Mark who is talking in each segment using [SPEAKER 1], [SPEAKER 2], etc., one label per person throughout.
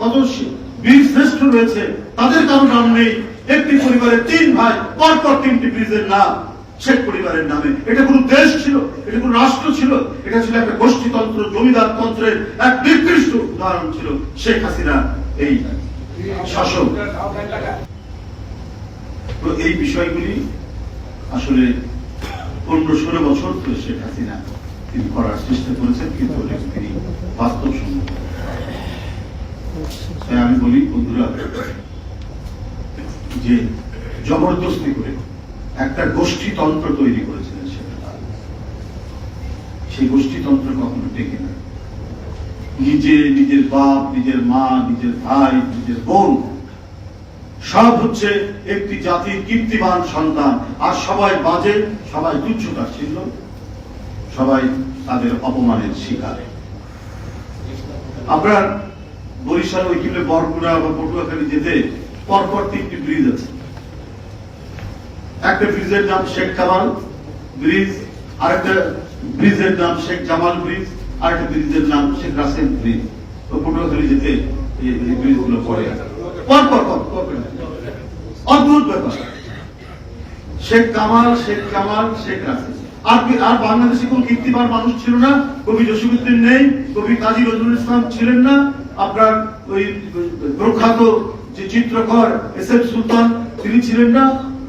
[SPEAKER 1] কত বীর শ্রেষ্ঠ রয়েছে, তাদের কারো নাম নেই। একটি পরিবারের 3 ভাই, পরপর 3টি ব্রিজের নাম শেখ পরিবারের নামে। এটা কোন দেশ ছিল, এটা কোন রাষ্ট্র ছিল, এটা ছিল একটা গোষ্ঠীতন্ত্র, জমিদার তন্ত্রের এক নিকৃষ্ট উদাহরণ ছিল শেখ হাসিনা এই শাসক। তো এই বিষয়গুলি আসলে 15-16 বছর ধরে শেখ হাসিনা তিনি করার চেষ্টা করেছেন, কিন্তু তিনি বাস্তবসম্মত। তাই আমি বলি বন্ধুরা, যে জবরদস্তি করে একটা গোষ্ঠীতন্ত্র তৈরি করেছিলেন সেই গোষ্ঠীতন্ত্র কখনো টেকে না। নিজের বাপ, নিজের মা, নিজের ভাই, নিজের বোন সব হচ্ছে একটি জাতির কীর্তিমান সন্তান, আর সবাই বাজে, সবাই তুচ্ছতাচ্ছিল্য, সবাই তাদের অপমানের শিকার। আপনার বরিশাল ওইখানে বরগুনা বা পটুয়াখালী যেতে পরপর 3টি ব্রিজ আছে। একটা ব্রিজের নাম শেখ কামাল ব্রিজ, আরেকটা ব্রিজের নাম শেখ জামাল ব্রিজ, আরেকটা ব্রিজের নাম শেখ রাসেল ব্রিজ। তো পটুয়াখালী যেতে এই ব্রিজগুলো পড়ে পরপর অদ্ভুত ব্যাপার। শেখ কামাল, শেখ জামাল, শেখ রাসেল। আর বাংলাদেশে কোন কীর্তিমান মানুষ ছিল না। কবি জসিমউদ্দিন নেই, কবি কাজী নজরুল ইসলাম ছিলেন না, আপনার ওই প্রখ্যাত যে চিত্রকর এস.এম. সুলতান তিনি ছিলেন না,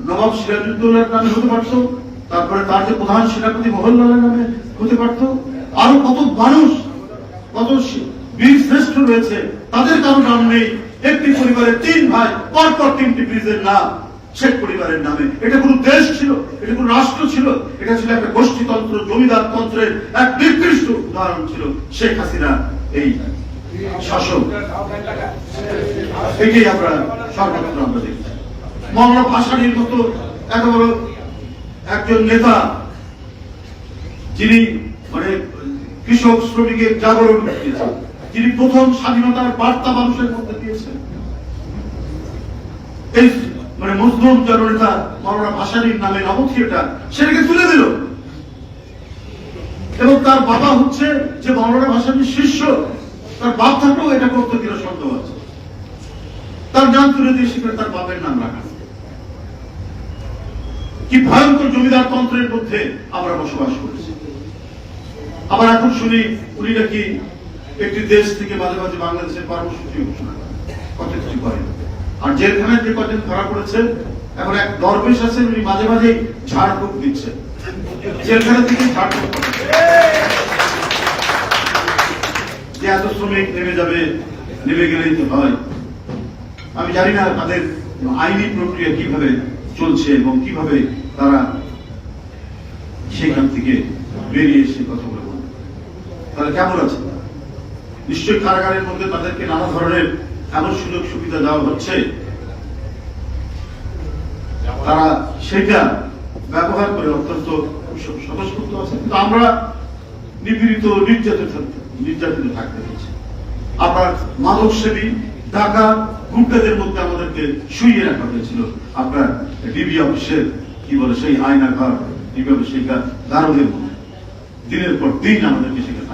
[SPEAKER 1] নবাব সিরাজউদ্দৌলার নামে হতে পারত, তারপরে তার যে প্রধান সেনাপতি মোহনলালের নামে হতে পারত। আরো কত মানুষ, কত বীর শ্রেষ্ঠ রয়েছে, তাদের কারো নাম নেই। একটি পরিবারের 3 ভাই, পরপর 3টি ব্রিজের নাম শেখ পরিবারের নামে। এটা কোন দেশ ছিল, এটা কোন রাষ্ট্র ছিল, এটা ছিল একটা গোষ্ঠীতন্ত্র, জমিদার তন্ত্রের এক নিকৃষ্ট উদাহরণ ছিল শেখ হাসিনা এই শাসক। এটাই আমরা সর্বত্র আমরা দেখি। মাওলানা ভাসানীর মতো এত বড় একজন নেতা, যিনি মানে কৃষক শ্রমিকের জাগরণ দিয়েছেন, যিনি প্রথম স্বাধীনতার বার্তা মানুষের মধ্যে দিয়েছেন, এই মানে মজলুম জননেতা মাওলানা ভাসানীর নামে নবথিয়েটার সেটাকে তুলে দিল। এবং তার বাবা হচ্ছে যে মাওলানা ভাসানীর শিষ্য, তার বাপ থাকলেও এটা করতে কিনা সন্দেহ আছে। তার নাম তুলে দিয়ে সেখানে তার বাপের নাম রাখা। কি ভয়ঙ্কর জমিদার তন্ত্রের মধ্যে আমরা বসবাস করেছি। আবার এখন শুনি উনি নাকি একটি দেশ থেকে মাঝে মাঝে বাংলাদেশের কর্মসূচি ঘোষণা করেন, কত কিছু করেন। আর জেলখানায় যে কদিন ধরা পড়েছে, এখন এক দরবেশ আছেন, উনি মাঝে মাঝে ঝাড়ফুঁক দিচ্ছেন, জেলখানা থেকে ঝাড়ফুঁক যে এত শ্রমিক নেমে যাবে, নেমে গেলেই তো হয়। আমি জানি না তাদের আইনি প্রক্রিয়া কিভাবে চলছে এবং কিভাবে তারা সেখান থেকে বেরিয়ে এসে কথা বলে বলবে, তারা কেমন আছে। নিশ্চয়ই কারাগারের মধ্যে তাদেরকে নানা ধরনের এমন সুযোগ সুবিধা দেওয়া হচ্ছে, তারা সেটা ব্যবহার করে অত্যন্ত স্বতঃস্ফূর্ত আছে। কিন্তু আমরা নিপীড়িত, নির্যাতিত থাকতে হচ্ছে। আপনার মাদক সেবী, টাকা, গুন্ডাদের মধ্যে আমাদেরকে শুইয়ে রাখা হয়েছিল। আপনার ডিবি অফিসের কি বলে সেই আয়নাঘর, ডিবি অফিস সেই গারদের মধ্যে দিনের পর দিন আমাদেরকে সেখানে